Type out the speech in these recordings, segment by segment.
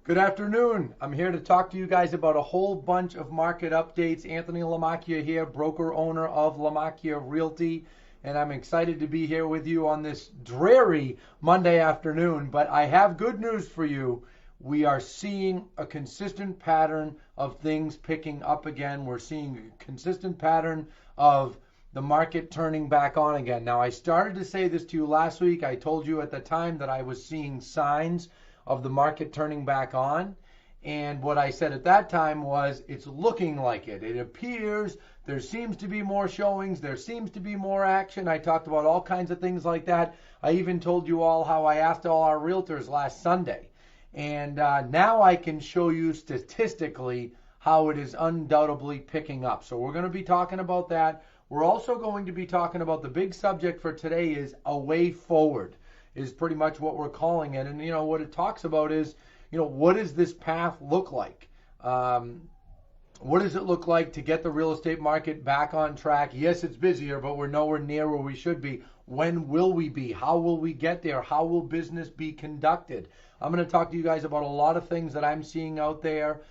Good afternoon. I'm here to talk to you guys about a whole bunch of market updates. Anthony Lamacchia here, broker owner of Lamacchia Realty, and I'm excited to be here with you on this dreary Monday afternoon. But I have good news for you. We are seeing a consistent pattern of things picking up again. We're seeing a consistent pattern of the market turning back on again. Now, I started to say this to you last week. I told you at the time that I was seeing signs of the market turning back on. And what I said at that time was, it's looking like it. It appears there seems to be more showings. There seems to be more action. I talked about all kinds of things like that. I even told you all how I asked all our realtors last Sunday. And now I can show you statistically how it is undoubtedly picking up. So we're going to be talking about that. We're also going to be talking about the big subject for today is a way forward, is pretty much what we're calling it. And, what it talks about is, what does this path look like? What does it look like to get the real estate market back on track? Yes, it's busier, but we're nowhere near where we should be. When will we be? How will we get there? How will business be conducted? I'm going to talk to you guys about a lot of things that I'm seeing out there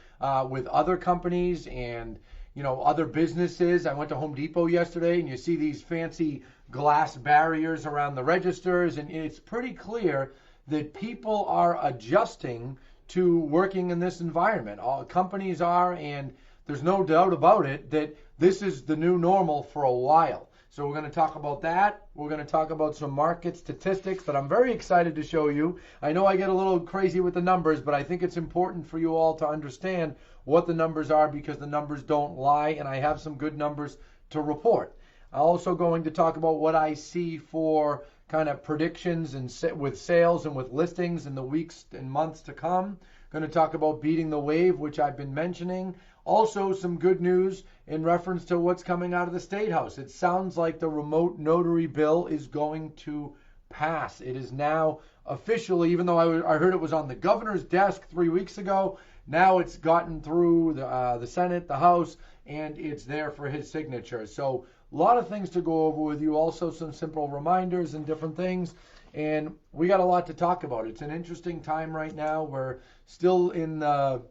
with other companies and, other businesses. I went to Home Depot yesterday, and you see these fancy glass barriers around the registers, and it's pretty clear that people are adjusting to working in this environment. All companies are, and there's no doubt about it that this is the new normal for a while. So we're going to talk about that. We're going to talk about some market statistics that I'm very excited to show you. I know I get a little crazy with the numbers, but I think it's important for you all to understand what the numbers are, because the numbers don't lie, and I have some good numbers to report. I'm also going to talk about what I see for kind of predictions and with sales and with listings in the weeks and months to come. Going to talk about beating the wave, which I've been mentioning. Also, some good news in reference to what's coming out of the State House. It sounds like the remote notary bill is going to pass. It is now officially, even though I heard it was on the governor's desk 3 weeks ago, now it's gotten through the Senate, the House, and it's there for his signature. So a lot of things to go over with you. Also, some simple reminders and different things. And we got a lot to talk about. It's an interesting time right now. We're still in the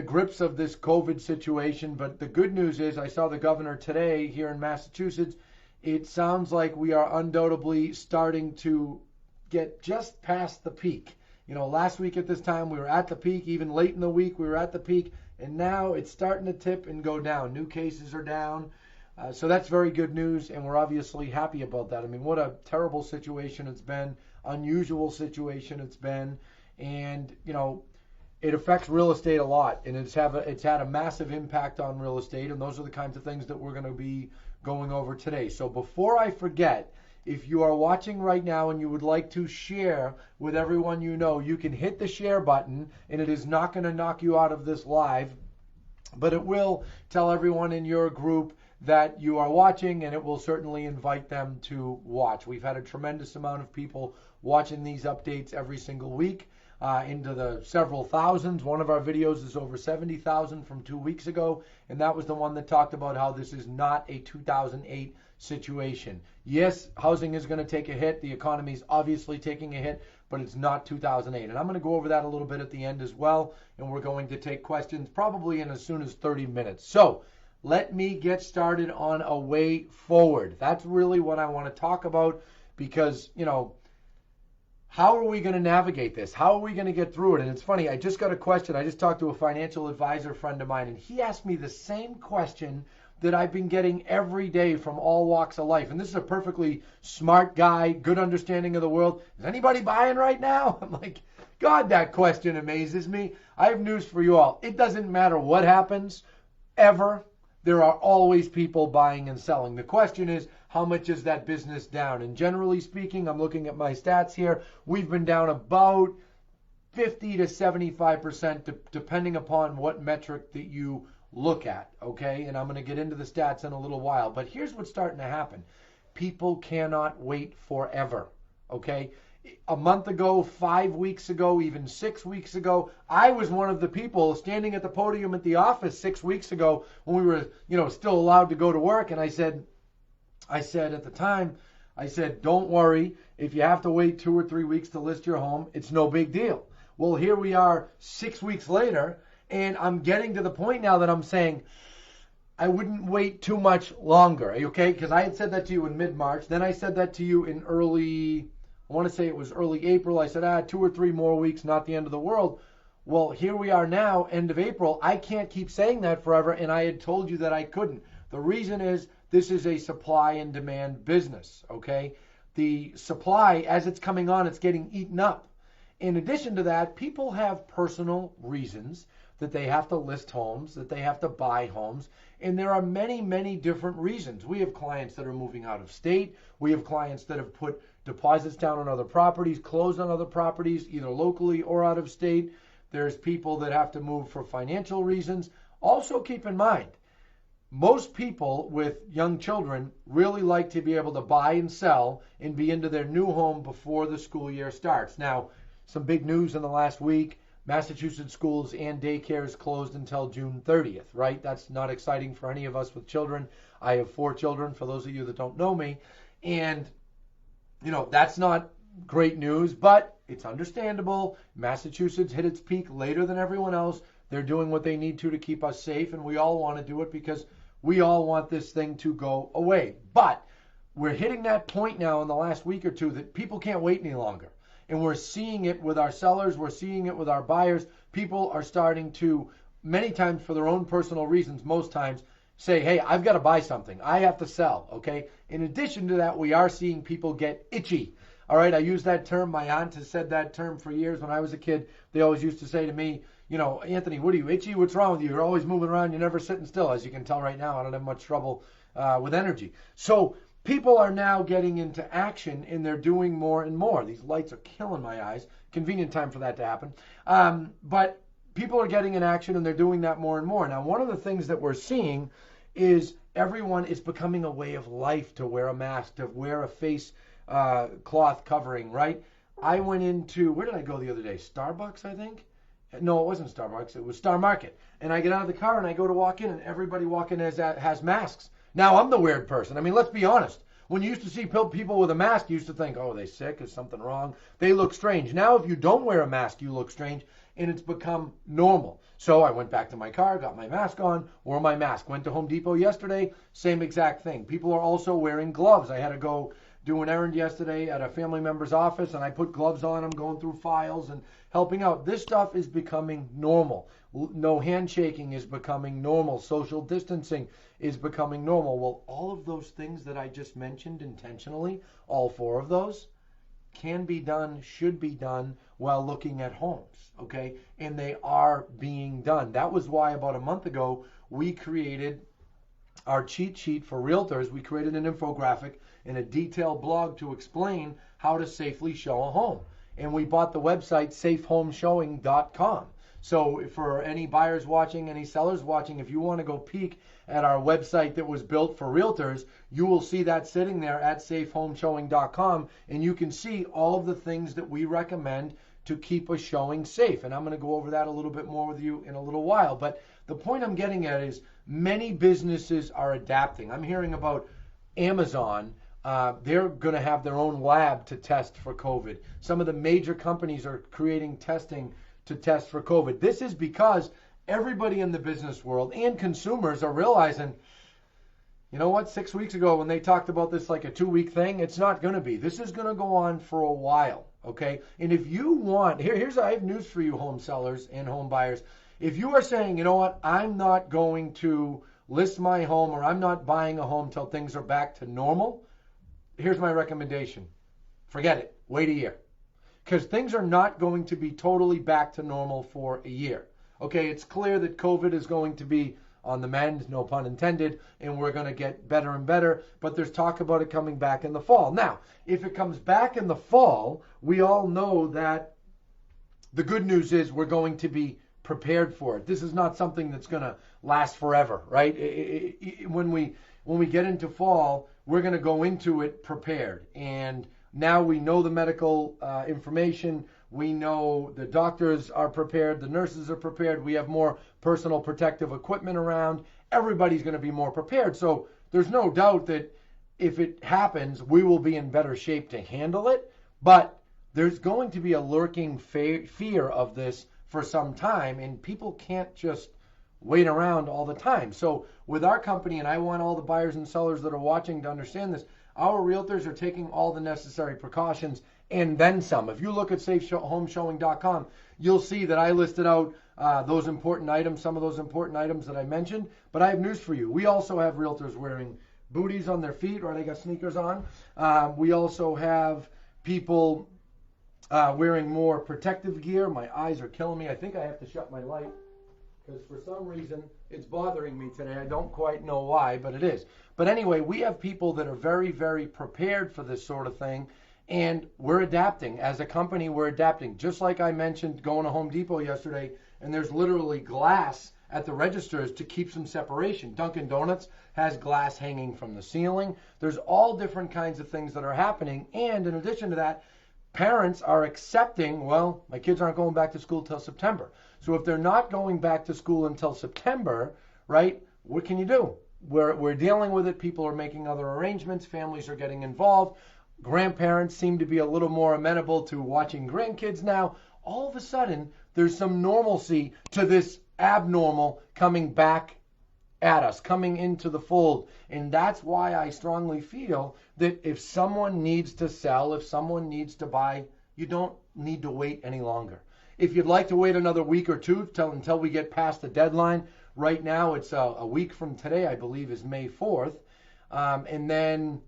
grips of this COVID situation. But the good news is, I saw the governor today here in Massachusetts. It sounds like we are undoubtedly starting to get just past the peak. Last week at this time, we were at the peak. Even late in the week, we were at the peak. And now it's starting to tip and go down. New cases are down. So that's very good news, and we're obviously happy about that. I mean, what a terrible situation it's been, unusual situation it's been, and, it affects real estate a lot, and it's had a massive impact on real estate, and those are the kinds of things that we're going to be going over today. So before I forget, if you are watching right now and you would like to share with everyone you can hit the share button, and it is not going to knock you out of this live, but it will tell everyone in your group that you are watching, and it will certainly invite them to watch. We've had a tremendous amount of people watching these updates every single week, into the several thousands. One of our videos is over 70,000 from 2 weeks ago, and that was the one that talked about how this is not a 2008 situation. Yes, housing is going to take a hit. The economy is obviously taking a hit, but it's not 2008. And I'm going to go over that a little bit at the end as well, and we're going to take questions probably in as soon as 30 minutes. So let me get started on a way forward. That's really what I want to talk about, because, how are we going to navigate this? How are we going to get through it? And it's funny, I just got a question. I just talked to a financial advisor friend of mine, and he asked me the same question that I've been getting every day from all walks of life. And this is a perfectly smart guy, good understanding of the world. Is anybody buying right now? I'm like, God, that question amazes me. I have news for you all. It doesn't matter what happens, ever. There are always people buying and selling. The question is, how much is that business down? And generally speaking, I'm looking at my stats here, we've been down about 50 to 75%, depending upon what metric that you look at, okay? And I'm going to get into the stats in a little while. But here's what's starting to happen. People cannot wait forever, okay? A month ago, 5 weeks ago, even 6 weeks ago, I was one of the people standing at the podium at the office 6 weeks ago when we were, still allowed to go to work. And I said at the time, don't worry. If you have to wait 2 or 3 weeks to list your home, it's no big deal. Well, here we are 6 weeks later, and I'm getting to the point now that I'm saying I wouldn't wait too much longer, okay? Because I had said that to you in mid-March. Then I said that to you in I want to say it was early April. I said, 2 or 3 more weeks, not the end of the world. Well, here we are now, end of April. I can't keep saying that forever, and I had told you that I couldn't. The reason is this is a supply and demand business, okay? The supply, as it's coming on, it's getting eaten up. In addition to that, people have personal reasons that they have to list homes, that they have to buy homes, and there are many, many different reasons. We have clients that are moving out of state. We have clients that have put deposits down on other properties, closed on other properties, either locally or out of state. There's people that have to move for financial reasons. Also keep in mind, most people with young children really like to be able to buy and sell and be into their new home before the school year starts. Now, some big news in the last week. Massachusetts schools and daycares closed until June 30th, right? That's not exciting for any of us with children. I have 4 children, for those of you that don't know me. And, that's not great news, but it's understandable. Massachusetts hit its peak later than everyone else. They're doing what they need to keep us safe, and we all want to do it because we all want this thing to go away. But we're hitting that point now in the last week or two that people can't wait any longer. And we're seeing it with our sellers. We're seeing it with our buyers. People are starting to, many times for their own personal reasons, most times, say, hey, I've got to buy something. I have to sell, okay? In addition to that, we are seeing people get itchy. All right, I use that term. My aunt has said that term for years. When I was a kid, they always used to say to me, Anthony, what are you, itchy? What's wrong with you? You're always moving around. You're never sitting still. As you can tell right now, I don't have much trouble with energy. So people are now getting into action, and they're doing more and more. These lights are killing my eyes. Convenient time for that to happen. But people are getting in action, and they're doing that more and more. Now, one of the things that we're seeing is everyone is becoming a way of life to wear a mask, to wear a face cloth covering, right? I went into, where did I go the other day? Starbucks, I think? No, it wasn't Starbucks. It was Star Market. And I get out of the car, and I go to walk in, and everybody walking has masks. Now, I'm the weird person. I mean, let's be honest. When you used to see people with a mask, you used to think, oh, are they sick? Is something wrong? They look strange. Now, if you don't wear a mask, you look strange, and it's become normal. So I went back to my car, got my mask on, wore my mask. Went to Home Depot yesterday, same exact thing. People are also wearing gloves. I had to go do an errand yesterday at a family member's office, and I put gloves on. I'm going through files and helping out. This stuff is becoming normal. No handshaking is becoming normal. Social distancing is becoming normal. Well, all of those things that I just mentioned intentionally, all 4 of those, can be done, should be done while looking at homes, okay? And they are being done. That was why about a month ago we created our cheat sheet for realtors. We created an infographic and a detailed blog to explain how to safely show a home. And we bought the website safehomeshowing.com. So for any buyers watching, any sellers watching, if you want to go peek at our website that was built for realtors, you will see that sitting there at safehomeshowing.com, and you can see all of the things that we recommend to keep a showing safe. And I'm going to go over that a little bit more with you in a little while. But the point I'm getting at is many businesses are adapting. I'm hearing about Amazon. They're going to have their own lab to test for COVID. Some of the major companies are creating testing to test for COVID. This is because everybody in the business world and consumers are realizing, you know what, 6 weeks ago when they talked about this like a 2-week thing, it's not going to be. This is going to go on for a while, okay? And if you want, I have news for you, home sellers and home buyers. If you are saying, you know what, I'm not going to list my home, or I'm not buying a home till things are back to normal, here's my recommendation. Forget it. Wait a year. Because things are not going to be totally back to normal for a year. Okay, it's clear that COVID is going to be on the mend, no pun intended, and we're going to get better and better, but there's talk about it coming back in the fall. Now, if it comes back in the fall, we all know that the good news is we're going to be prepared for it. This is not something that's going to last forever, right? When we get into fall, we're going to go into it prepared. And now we know the medical information. We know the doctors are prepared. The nurses are prepared. We have more personal protective equipment around. Everybody's going to be more prepared. So there's no doubt that if it happens, we will be in better shape to handle it. But there's going to be a lurking fear of this for some time, and people can't just wait around all the time. So with our company, and I want all the buyers and sellers that are watching to understand this, our realtors are taking all the necessary precautions and then some. If you look at safehomeshowing.com, you'll see that I listed out those important items, some of those important items that I mentioned. But I have news for you. We also have realtors wearing booties on their feet, or they got sneakers on. We also have people wearing more protective gear. My eyes are killing me. I think I have to shut my light because for some reason it's bothering me today. I don't quite know why, but it is. But anyway, we have people that are very, very prepared for this sort of thing, and we're adapting. As a company, we're adapting. Just like I mentioned going to Home Depot yesterday, and there's literally glass at the registers to keep some separation. Dunkin' Donuts has glass hanging from the ceiling. There's all different kinds of things that are happening, and in addition to that, parents are accepting, well, my kids aren't going back to school till September. So if they're not going back to school until September, right, what can you do? We're dealing with it. People are making other arrangements. Families are getting involved. Grandparents seem to be a little more amenable to watching grandkids now. All of a sudden, there's some normalcy to this abnormal coming back at us, coming into the fold. And that's why I strongly feel that if someone needs to sell, if someone needs to buy, you don't need to wait any longer. If you'd like to wait another week or two until we get past the deadline, right now it's a week from today, I believe, is May 4th. And then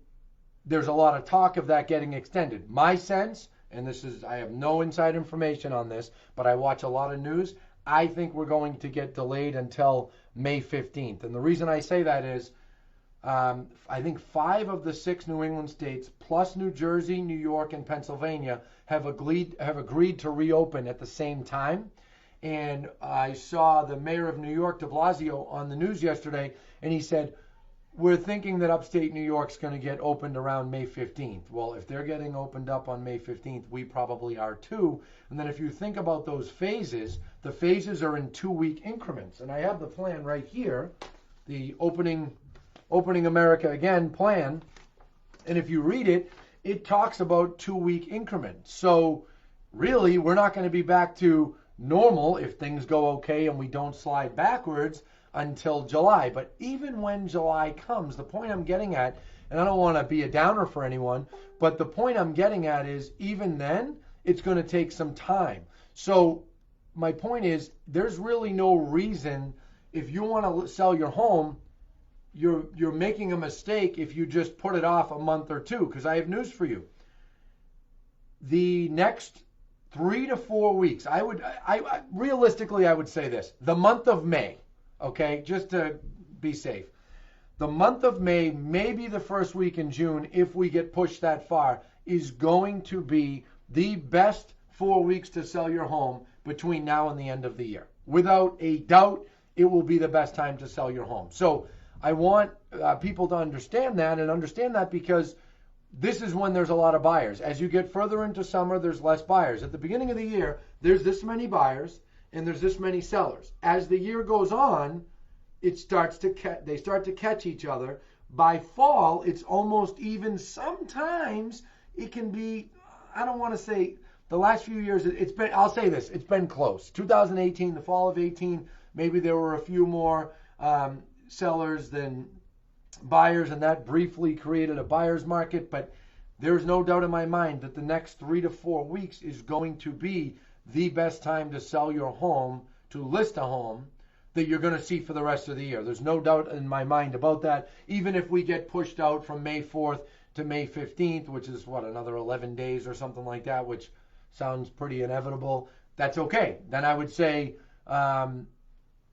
there's a lot of talk of that getting extended. My sense, and this is, I have no inside information on this, but I watch a lot of news, I think we're going to get delayed until May 15th. And the reason I say that is I think 5 of the 6 New England states, plus New Jersey, New York, and Pennsylvania, have agreed to reopen at the same time. And I saw the mayor of New York, de Blasio, on the news yesterday, and he said, we're thinking that upstate New York's going to get opened around May 15th. Well, if they're getting opened up on May 15th, we probably are too. And then if you think about those phases, the phases are in 2-week increments. And I have the plan right here, the Opening America Again plan. And if you read it, it talks about 2-week increments. So really, we're not going to be back to normal if things go okay and we don't slide backwards until July. But even when July comes, the point I'm getting at, and I don't want to be a downer for anyone, but the point I'm getting at is even then, it's going to take some time. So my point is, there's really no reason, if you want to sell your home, you're making a mistake if you just put it off a month or two, because I have news for you. The next 3 to 4 weeks, I realistically, I would say this, the month of May, okay, just to be safe. The month of May, maybe the first week in June, if we get pushed that far, is going to be the best 4 weeks to sell your home between now and the end of the year. Without a doubt, it will be the best time to sell your home. So I want people to understand that, and understand that because this is when there's a lot of buyers. As you get further into summer, there's less buyers. At the beginning of the year, there's this many buyers and there's this many sellers. As the year goes on, they start to catch each other. By fall, it's almost even. Sometimes it can be, I don't want to say, the last few years, it's been, I'll say this, it's been close. 2018, the fall of 18, maybe there were a few more sellers than buyers, and that briefly created a buyer's market. But there's no doubt in my mind that the next 3 to 4 weeks is going to be the best time to sell your home, to list a home, that you're going to see for the rest of the year. There's no doubt in my mind about that. Even if we get pushed out from May 4th to May 15th, which is another 11 days or something like that, which sounds pretty inevitable, that's okay. Then I would say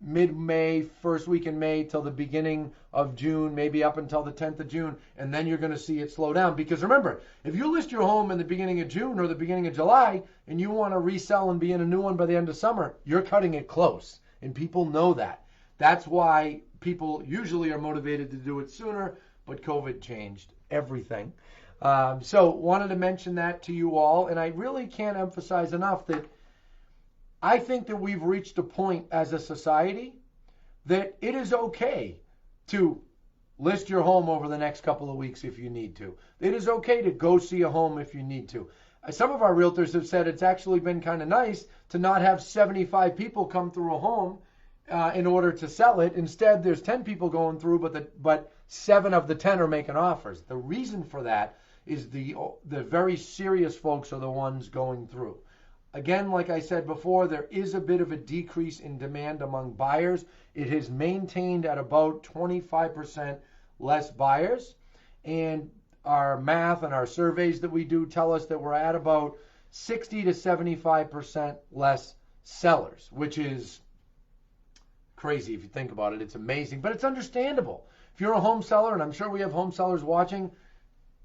mid-May, first week in May till the beginning of June, maybe up until the 10th of June, and then you're going to see it slow down. Because remember, if you list your home in the beginning of June or the beginning of July and you want to resell and be in a new one by the end of summer, you're cutting it close, and people know that. That's why people usually are motivated to do it sooner, but COVID changed everything. So wanted to mention that to you all, and I really can't emphasize enough that I think that we've reached a point as a society that it is okay to list your home over the next couple of weeks if you need to. It is okay to go see a home if you need to. Some of our realtors have said it's actually been kind of nice to not have 75 people come through a home in order to sell it. Instead, there's 10 people going through, but 7 of the 10 are making offers. The reason for that is the very serious folks are the ones going through. Again, like I said before, there is a bit of a decrease in demand among buyers. It has maintained at about 25% less buyers. And our math and our surveys that we do tell us that we're at about 60 to 75% less sellers, which is crazy if you think about it. It's amazing, but it's understandable. If you're a home seller, and I'm sure we have home sellers watching,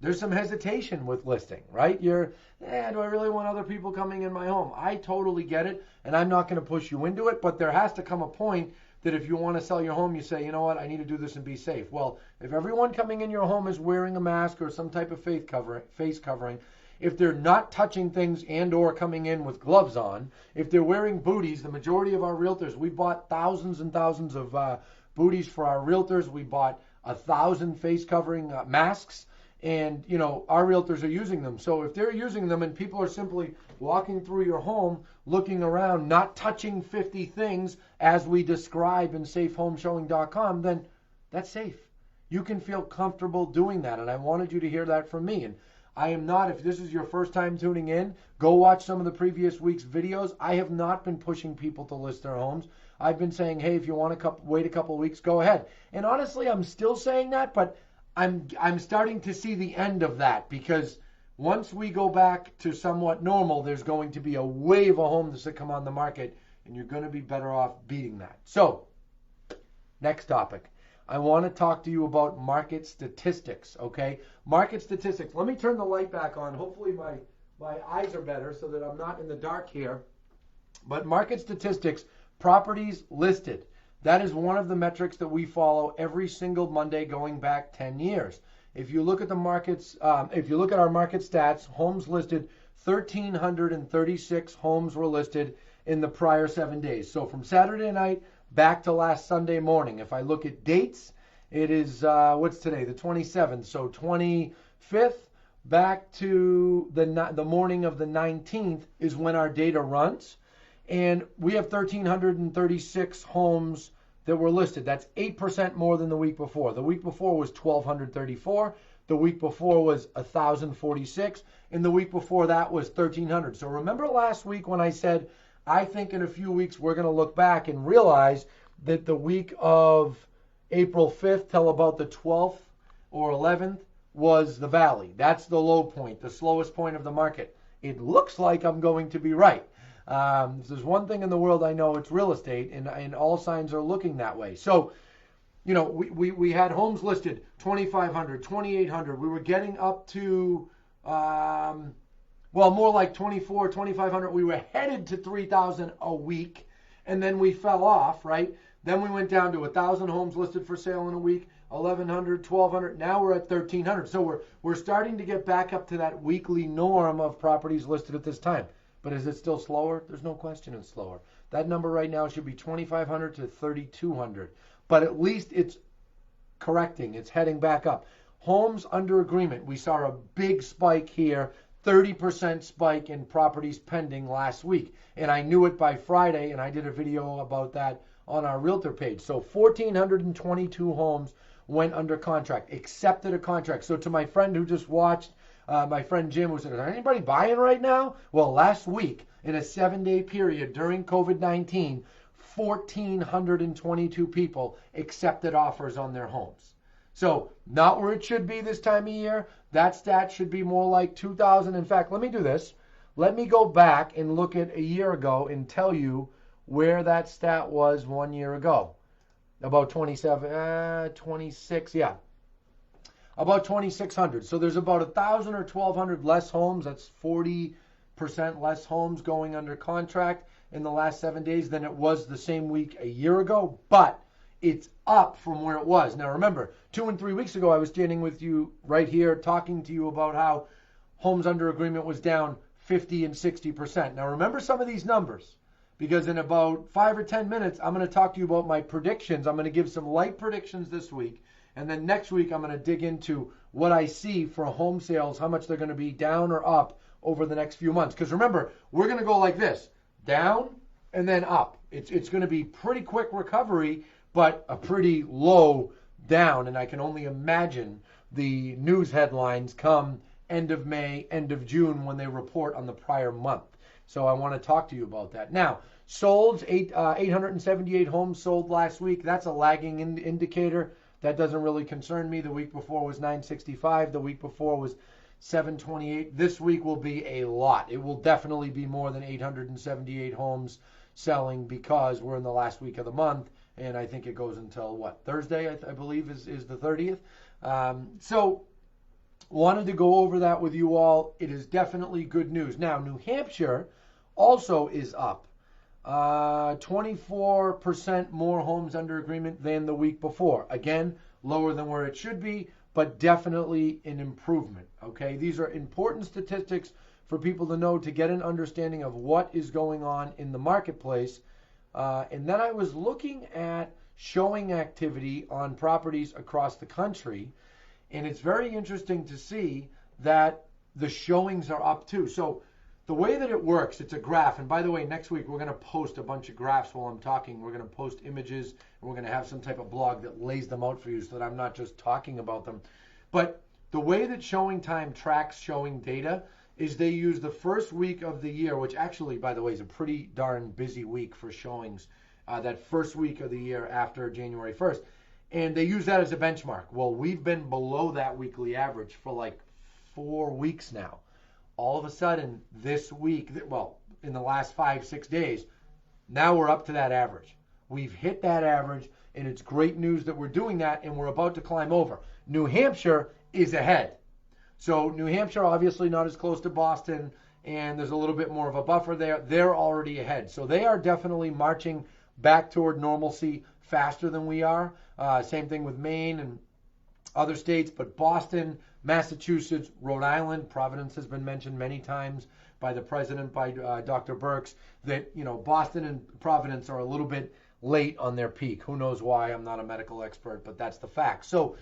there's some hesitation with listing, right? Do I really want other people coming in my home? I totally get it, and I'm not going to push you into it, but there has to come a point that if you want to sell your home, you say, you know what, I need to do this and be safe. Well, if everyone coming in your home is wearing a mask or some type of face covering, if they're not touching things and or coming in with gloves on, if they're wearing booties, the majority of our realtors, we bought thousands and thousands of booties for our realtors. We bought 1,000 face covering masks. And, our realtors are using them. So if they're using them and people are simply walking through your home, looking around, not touching 50 things as we describe in safehomeshowing.com, then that's safe. You can feel comfortable doing that. And I wanted you to hear that from me. And I am not, if this is your first time tuning in, go watch some of the previous week's videos. I have not been pushing people to list their homes. I've been saying, hey, if you want to wait a couple of weeks, go ahead. And honestly, I'm still saying that, but I'm starting to see the end of that, because once we go back to somewhat normal, there's going to be a wave of homes that come on the market, and you're going to be better off beating that. So, next topic. I want to talk to you about market statistics, okay? Market statistics. Let me turn the light back on. Hopefully my eyes are better so that I'm not in the dark here. But market statistics, properties listed. That is one of the metrics that we follow every single Monday going back 10 years. If you look at the markets, if you look at our market stats, homes listed, 1,336 homes were listed in the prior 7 days. So from Saturday night back to last Sunday morning. If I look at dates, it is, what's today? The 27th. So 25th back to the morning of the 19th is when our data runs. And we have 1,336 homes that were listed. That's 8% more than the week before. The week before was 1,234. The week before was 1,046. And the week before that was 1,300. So remember last week when I said, I think in a few weeks we're going to look back and realize that the week of April 5th till about the 12th or 11th was the valley. That's the low point, the slowest point of the market. It looks like I'm going to be right. If there's one thing in the world I know, it's real estate, and all signs are looking that way. So, we had homes listed 2,500, 2,800. We were getting up to, more like 24, 2,500. We were headed to 3,000 a week, and then we fell off, right? Then we went down to 1,000 homes listed for sale in a week, 1,100, 1,200. Now we're at 1,300. So we're starting to get back up to that weekly norm of properties listed at this time. But is it still slower? There's no question it's slower. That number right now should be 2,500 to 3,200. But at least it's correcting. It's heading back up. Homes under agreement. We saw a big spike here, 30% spike in properties pending last week. And I knew it by Friday, and I did a video about that on our realtor page. So 1,422 homes went under contract, accepted a contract. So to my friend who just watched, my friend Jim, who said, is there anybody buying right now? Well, last week, in a 7-day period during COVID-19, 1,422 people accepted offers on their homes. So not where it should be this time of year. That stat should be more like 2,000. In fact, let me do this. Let me go back and look at a year ago and tell you where that stat was 1 year ago. About 26, yeah. About 2,600. So there's about 1,000 or 1,200 less homes. That's 40% less homes going under contract in the last 7 days than it was the same week a year ago. But it's up from where it was. Now remember, 2 and 3 weeks ago, I was standing with you right here talking to you about how homes under agreement was down 50 and 60%. Now remember some of these numbers, because in about 5 or 10 minutes, I'm going to talk to you about my predictions. I'm going to give some light predictions this week. And then next week, I'm going to dig into what I see for home sales, how much they're going to be down or up over the next few months. Because remember, we're going to go like this, down and then up. It's going to be pretty quick recovery, but a pretty low down. And I can only imagine the news headlines come end of May, end of June when they report on the prior month. So I want to talk to you about that. Now, sold, 878 homes sold last week. That's a lagging indicator. That doesn't really concern me. The week before was 965. The week before was 728. This week will be a lot. It will definitely be more than 878 homes selling because we're in the last week of the month, and I think it goes until, what, Thursday, I believe is the 30th. So wanted to go over that with you all. It is definitely good news. Now, New Hampshire also is up. 24% more homes under agreement than the week before. Again, lower than where it should be, but definitely an improvement. Okay, these are important statistics for people to know to get an understanding of what is going on in the marketplace. And then I was looking at showing activity on properties across the country, and it's very interesting to see that the showings are up too. So the way that it works, it's a graph. And by the way, next week we're going to post a bunch of graphs while I'm talking. We're going to post images, and we're going to have some type of blog that lays them out for you so that I'm not just talking about them. But the way that Showing Time tracks showing data is they use the first week of the year, which actually, by the way, is a pretty darn busy week for showings, that first week of the year after January 1st. And they use that as a benchmark. Well, we've been below that weekly average for like 4 weeks now. All of a sudden, this week, well, in the last 5-6 days, now we're up to that average. We've hit that average, and it's great news that we're doing that, and we're about to climb over. New Hampshire is ahead. So New Hampshire, obviously not as close to Boston, and there's a little bit more of a buffer there. They're already ahead. So they are definitely marching back toward normalcy faster than we are. Same thing with Maine and other states, but Boston, Massachusetts, Rhode Island, Providence has been mentioned many times by the president, by Dr. Birx, that, you know, Boston and Providence are a little bit late on their peak. Who knows why? I'm not a medical expert, but that's the fact. So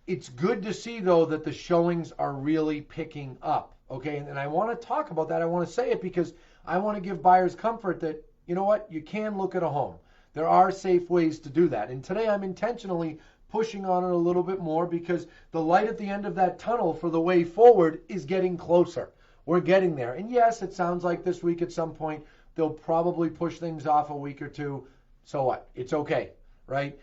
it's good to see, though, that the showings are really picking up. Okay, and I want to talk about that. I want to say it because I want to give buyers comfort that, you know what, you can look at a home. There are safe ways to do that. And today I'm intentionally pushing on it a little bit more because the light at the end of that tunnel for the way forward is getting closer. We're getting there. And yes, it sounds like this week at some point they'll probably push things off a week or two. So what? It's okay, right?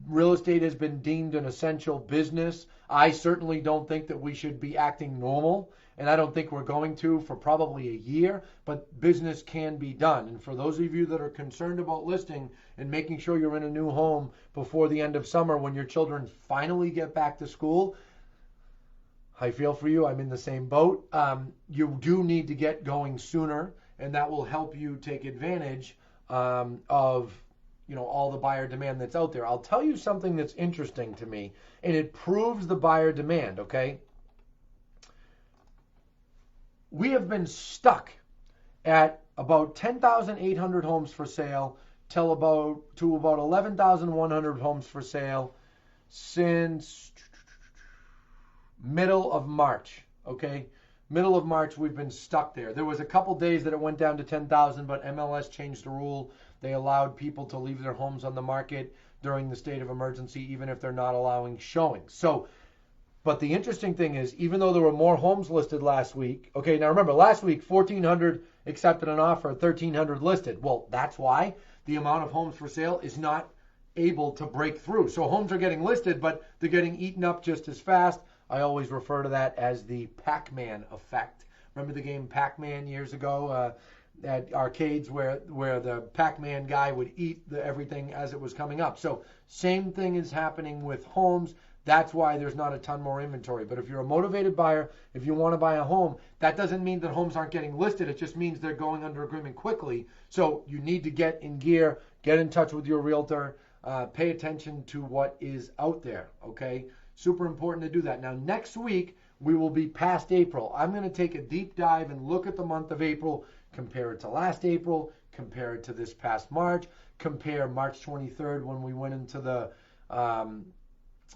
Real estate has been deemed an essential business. I certainly don't think that we should be acting normal, and I don't think we're going to for probably a year, but business can be done. And for those of you that are concerned about listing and making sure you're in a new home before the end of summer when your children finally get back to school, I feel for you. I'm in the same boat. You do need to get going sooner, and that will help you take advantage of, you know, all the buyer demand that's out there. I'll tell you something that's interesting to me, and it proves the buyer demand, okay? We have been stuck at about 10,800 homes for sale to about 11,100 homes for sale since middle of March, okay? Middle of March, we've been stuck there. There was a couple days that it went down to 10,000, but MLS changed the rule. They allowed people to leave their homes on the market during the state of emergency, even if they're not allowing showings. So, but the interesting thing is, even though there were more homes listed last week, okay, now remember, last week, 1,400 accepted an offer, 1,300 listed. Well, that's why the amount of homes for sale is not able to break through. So homes are getting listed, but they're getting eaten up just as fast. I always refer to that as the Pac-Man effect. Remember the game Pac-Man years ago at arcades where the Pac-Man guy would eat everything as it was coming up. So same thing is happening with homes. That's why there's not a ton more inventory. But if you're a motivated buyer, if you want to buy a home, that doesn't mean that homes aren't getting listed. It just means they're going under agreement quickly. So you need to get in gear, get in touch with your realtor, pay attention to what is out there, okay? Super important to do that. Now, next week, we will be past April. I'm going to take a deep dive and look at the month of April, compare it to last April, compare it to this past March, compare March 23rd when we went into the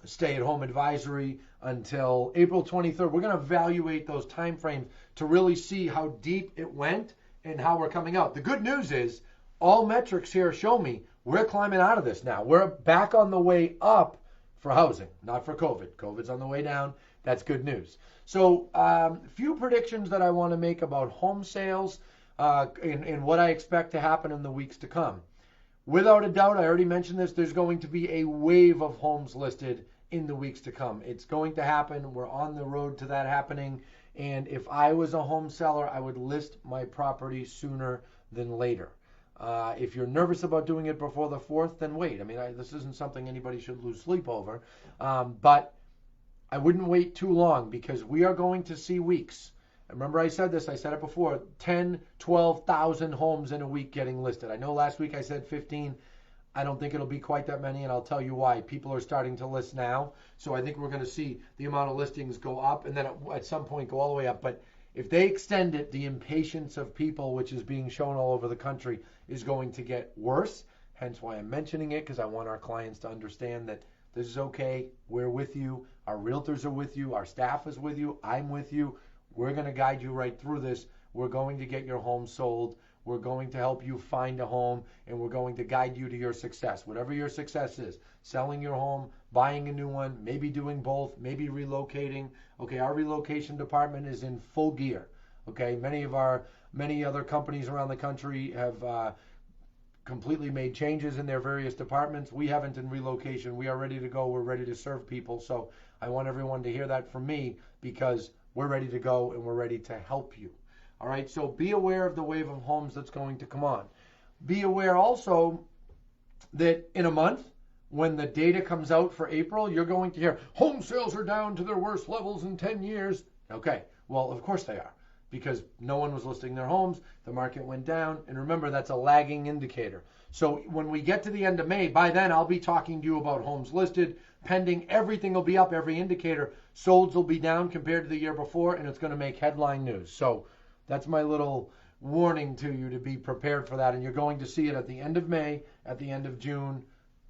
stay-at-home advisory until April 23rd. We're going to evaluate those time frames to really see how deep it went and how we're coming out. The good news is all metrics here show me we're climbing out of this now. We're back on the way up for housing, not for COVID. COVID's on the way down. That's good news. So few predictions that I want to make about home sales and what I expect to happen in the weeks to come. Without a doubt, I already mentioned this, there's going to be a wave of homes listed in the weeks to come. It's going to happen. We're on the road to that happening. And if I was a home seller, I would list my property sooner than later. If you're nervous about doing it before the 4th, then wait. I mean, this isn't something anybody should lose sleep over. But I wouldn't wait too long because we are going to see weeks. Remember I said this, I said it before, 10, 12,000 homes in a week getting listed. I know last week I said 15. I don't think it'll be quite that many, and I'll tell you why. People are starting to list now, so I think we're going to see the amount of listings go up and then at some point go all the way up. But if they extend it, the impatience of people, which is being shown all over the country, is going to get worse. Hence why I'm mentioning it, because I want our clients to understand that this is okay. We're with you. Our realtors are with you. Our staff is with you. I'm with you. We're going to guide you right through this. We're going to get your home sold. We're going to help you find a home, and we're going to guide you to your success. Whatever your success is, selling your home, buying a new one, maybe doing both, maybe relocating. Okay, our relocation department is in full gear. Okay, many other companies around the country have completely made changes in their various departments. We haven't in relocation. We are ready to go. We're ready to serve people. So I want everyone to hear that from me because we're ready to go and we're ready to help you. All right, so be aware of the wave of homes that's going to come on. Be aware also that in a month, when the data comes out for April, you're going to hear home sales are down to their worst levels in 10 years. Okay, well, of course they are, because no one was listing their homes, the market went down, and remember, that's a lagging indicator. So when we get to the end of May, by then I'll be talking to you about homes listed, pending, everything will be up, every indicator. Solds will be down compared to the year before, and it's going to make headline news. So that's my little warning to you to be prepared for that, and you're going to see it at the end of May, at the end of June.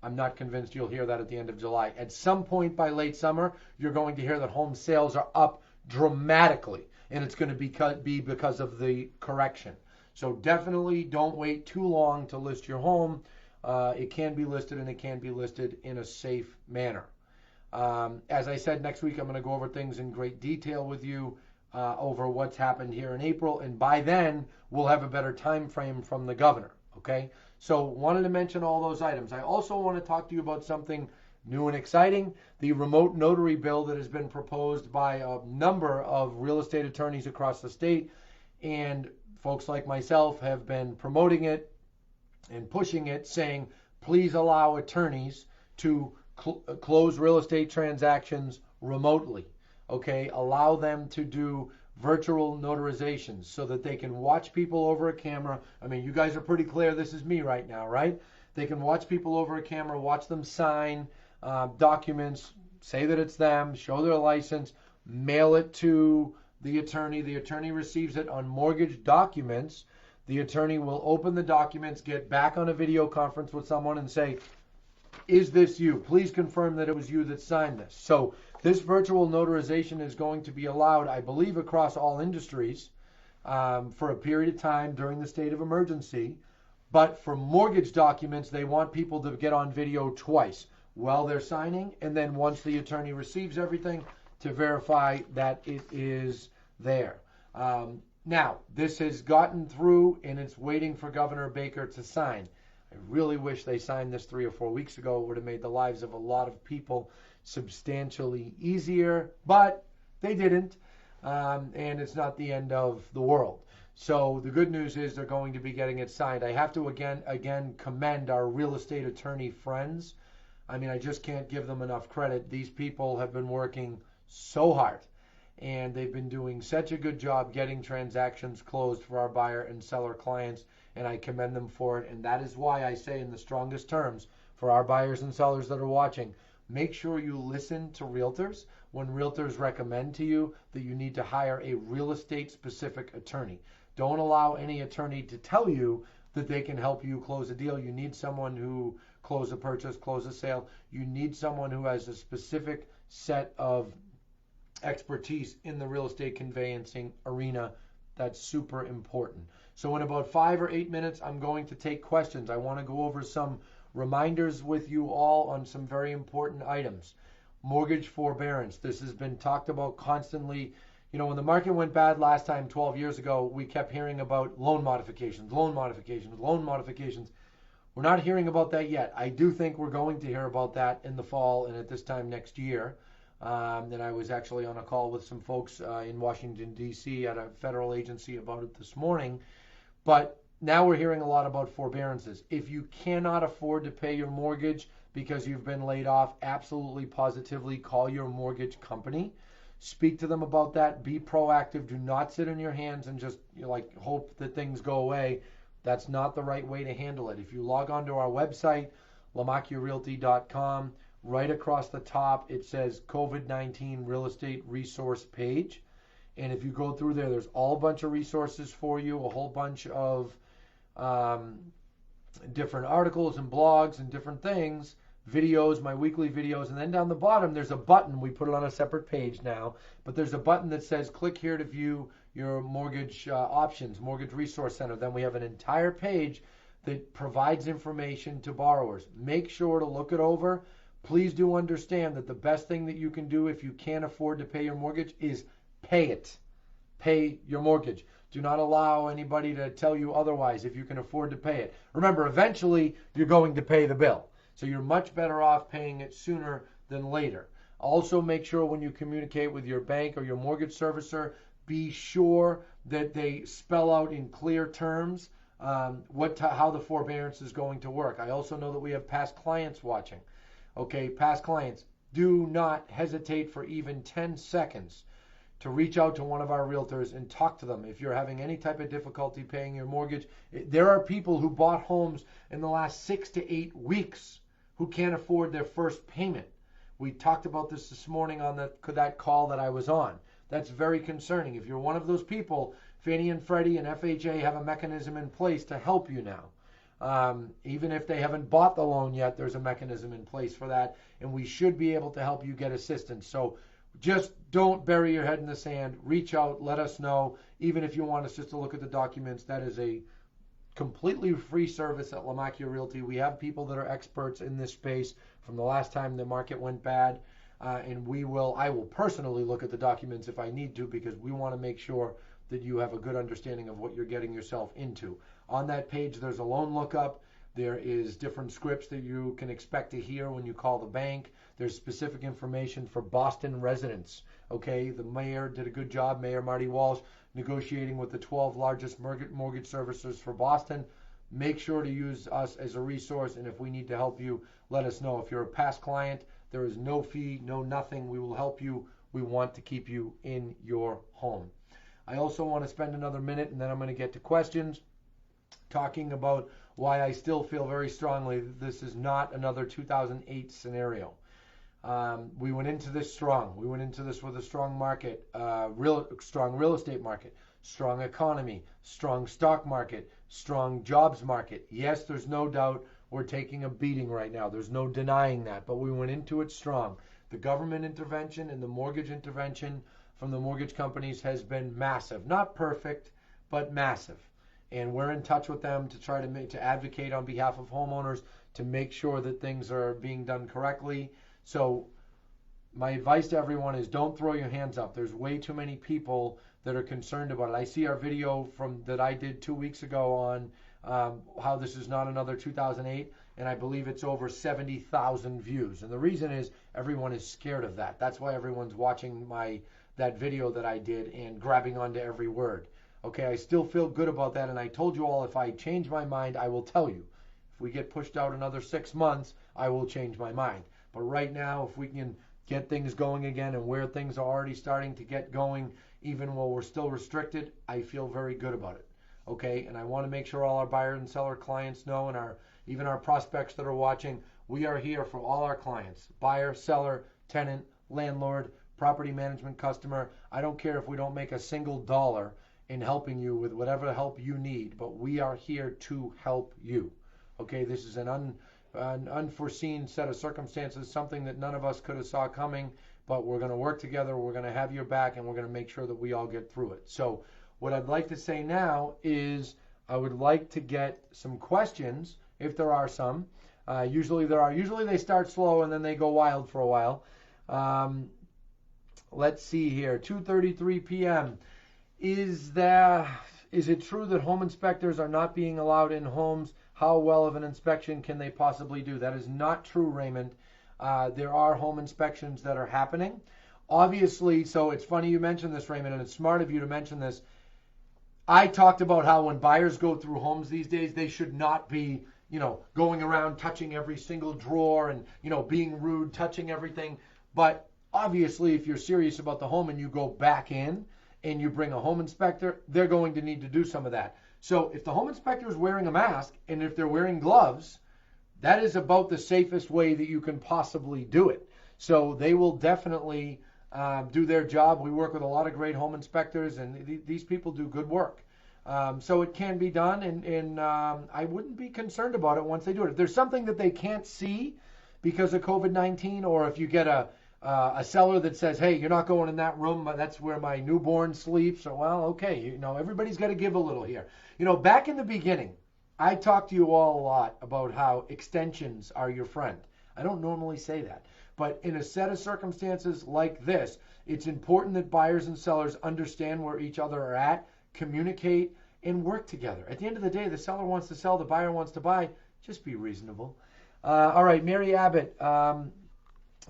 I'm not convinced you'll hear that at the end of July. At some point by late summer, you're going to hear that home sales are up dramatically, and it's going to be because of the correction. So definitely don't wait too long to list your home. It can be listed, and it can be listed in a safe manner. As I said, next week I'm going to go over things in great detail with you over what's happened here in April, and by then we'll have a better time frame from the governor. Okay, so wanted to mention all those items. I also want to talk to you about something new and exciting, the remote notary bill that has been proposed by a number of real estate attorneys across the state, and folks like myself have been promoting it and pushing it, saying please allow attorneys to close real estate transactions remotely. Okay, allow them to do virtual notarizations so that they can watch people over a camera. I mean, you guys are pretty clear this is me right now, right? They can watch people over a camera, watch them sign documents, say that it's them, show their license, mail it to the attorney. The attorney receives it on mortgage documents. The attorney will open the documents, get back on a video conference with someone and say, is this you? Please confirm that it was you that signed this. So this virtual notarization is going to be allowed, I believe, across all industries for a period of time during the state of emergency. But for mortgage documents, they want people to get on video twice while they're signing, and then once the attorney receives everything to verify that it is there. Now, this has gotten through, and it's waiting for Governor Baker to sign. I really wish they signed this 3 or 4 weeks ago. It would have made the lives of a lot of people substantially easier, but they didn't, and it's not the end of the world. So the good news is they're going to be getting it signed. I have to again commend our real estate attorney friends. I mean, I just can't give them enough credit. These people have been working so hard, and they've been doing such a good job getting transactions closed for our buyer and seller clients, and I commend them for it. And that is why I say in the strongest terms for our buyers and sellers that are watching, make sure you listen to realtors when realtors recommend to you that you need to hire a real estate specific attorney. Don't allow any attorney to tell you that they can help you close a deal. You need someone who close a purchase, close a sale. You need someone who has a specific set of expertise in the real estate conveyancing arena. That's super important. So in about 5 or 8 minutes, I'm going to take questions. I want to go over some reminders with you all on some very important items. Mortgage forbearance. This has been talked about constantly. You know, when the market went bad last time 12 years ago, we kept hearing about loan modifications, loan modifications, loan modifications. We're not hearing about that yet. I do think we're going to hear about that in the fall and at this time next year. And I was actually on a call with some folks in Washington, D.C. at a federal agency about it this morning. But now we're hearing a lot about forbearances. If you cannot afford to pay your mortgage because you've been laid off, absolutely positively call your mortgage company. Speak to them about that. Be proactive. Do not sit on your hands and just hope that things go away. That's not the right way to handle it. If you log on to our website, lamakiarealty.com, right across the top, it says COVID-19 Real Estate Resource Page. And if you go through there, there's all a bunch of resources for you, a whole bunch of different articles and blogs and different things, videos, my weekly videos. And then down the bottom, there's a button. We put it on a separate page now, but there's a button that says click here to view your mortgage options, Mortgage Resource Center. Then we have an entire page that provides information to borrowers. Make sure to look it over. Please do understand that the best thing that you can do if you can't afford to pay your mortgage is pay it. Pay your mortgage. Do not allow anybody to tell you otherwise if you can afford to pay it. Remember, eventually you're going to pay the bill. So you're much better off paying it sooner than later. Also, make sure when you communicate with your bank or your mortgage servicer, be sure that they spell out in clear terms how the forbearance is going to work. I also know that we have past clients watching. Okay, past clients, do not hesitate for even 10 seconds to reach out to one of our realtors and talk to them if you're having any type of difficulty paying your mortgage. There are people who bought homes in the last 6 to 8 weeks who can't afford their first payment. We talked about this morning on that call that I was on. That's very concerning. If you're one of those people, Fannie and Freddie and FHA have a mechanism in place to help you now. Even if they haven't bought the loan yet, there's a mechanism in place for that, and we should be able to help you get assistance. So just don't bury your head in the sand. Reach out, let us know. Even if you want us just to look at the documents, that is a completely free service at Lamakia Realty. We have people that are experts in this space from the last time the market went bad, and I will personally look at the documents if I need to, because we want to make sure that you have a good understanding of what you're getting yourself into. On that page, there's a loan lookup. There is different scripts that you can expect to hear when you call the bank. There's specific information for Boston residents. Okay, the mayor did a good job, Mayor Marty Walsh, negotiating with the 12 largest mortgage servicers for Boston. Make sure to use us as a resource, and if we need to help you, let us know. If you're a past client, there is no fee, no nothing. We will help you. We want to keep you in your home. I also want to spend another minute, and then I'm going to get to questions, talking about why I still feel very strongly that this is not another 2008 scenario. We went into this strong. We went into this with a strong market, strong real estate market, strong economy, strong stock market, strong jobs market. Yes, there's no doubt we're taking a beating right now. There's no denying that, but we went into it strong. The government intervention and the mortgage intervention from the mortgage companies has been massive. Not perfect, but massive. And we're in touch with them to try to advocate on behalf of homeowners to make sure that things are being done correctly. So my advice to everyone is don't throw your hands up. There's way too many people that are concerned about it. I see our video that I did 2 weeks ago on how this is not another 2008, and I believe it's over 70,000 views. And the reason is everyone is scared of that. That's why everyone's watching that video that I did and grabbing onto every word. Okay, I still feel good about that, and I told you all if I change my mind, I will tell you. If we get pushed out another 6 months, I will change my mind. But right now, if we can get things going again and where things are already starting to get going, even while we're still restricted, I feel very good about it. Okay, and I want to make sure all our buyer and seller clients know, and even our prospects that are watching, we are here for all our clients. Buyer, seller, tenant, landlord, property management customer. I don't care if we don't make a single dollar in helping you with whatever help you need, but we are here to help you. Okay, this is an unforeseen set of circumstances, something that none of us could have saw coming, but we're going to work together, we're going to have your back, and we're going to make sure that we all get through it. So what I'd like to say now is I would like to get some questions, if there are some. Usually there are. Usually they start slow and then they go wild for a while. Let's see here, 2:33 p.m. Is it true that home inspectors are not being allowed in homes? How well of an inspection can they possibly do? That is not true, Raymond. There are home inspections that are happening. Obviously, so it's funny you mentioned this, Raymond, and it's smart of you to mention this. I talked about how when buyers go through homes these days, they should not be, going around touching every single drawer and, being rude, touching everything. But obviously, if you're serious about the home and you go back in and you bring a home inspector, they're going to need to do some of that. So if the home inspector is wearing a mask and if they're wearing gloves, that is about the safest way that you can possibly do it. So they will definitely do their job. We work with a lot of great home inspectors, and these people do good work. So it can be done, and I wouldn't be concerned about it once they do it. If there's something that they can't see because of COVID-19, or if you get a seller that says, hey, you're not going in that room, that's where my newborn sleeps, or, well, okay, everybody's got to give a little here. Back in the beginning, I talked to you all a lot about how extensions are your friend. I don't normally say that. But in a set of circumstances like this, it's important that buyers and sellers understand where each other are at, communicate, and work together. At the end of the day, the seller wants to sell, the buyer wants to buy. Just be reasonable. All right, Mary Abbott,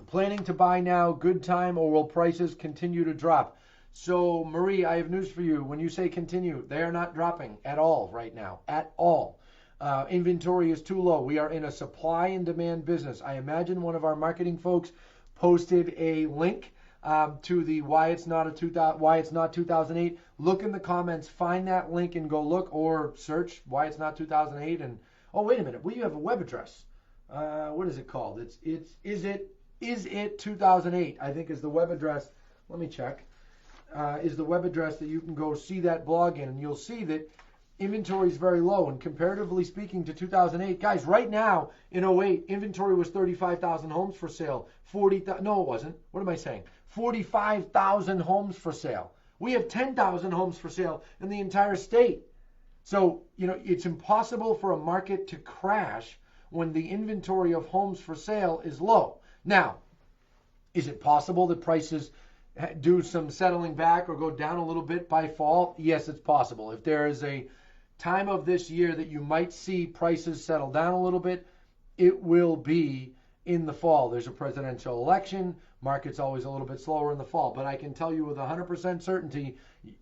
planning to buy now, good time, or will prices continue to drop? So, Marie, I have news for you. When you say continue, they are not dropping at all right now, at all. Inventory is too low. We are in a supply and demand business. I imagine one of our marketing folks posted a link to the why it's not 2008. Look in the comments, find that link and go look, or search why it's not 2008. And oh, wait a minute, we have a web address. What is it called? Is it 2008? I think is the web address. Let me check. Is the web address that you can go see that blog in, and you'll see that inventory is very low, and comparatively speaking to 2008, guys, right now in 08, inventory was 35,000 homes for sale. 40,000, no, it wasn't. What am I saying? 45,000 homes for sale. We have 10,000 homes for sale in the entire state. So, it's impossible for a market to crash when the inventory of homes for sale is low. Now, is it possible that prices do some settling back or go down a little bit by fall? Yes, it's possible. If there is a time of this year that you might see prices settle down a little bit, it will be in the fall. There's a presidential election. Market's always a little bit slower in the fall. But I can tell you with 100% certainty,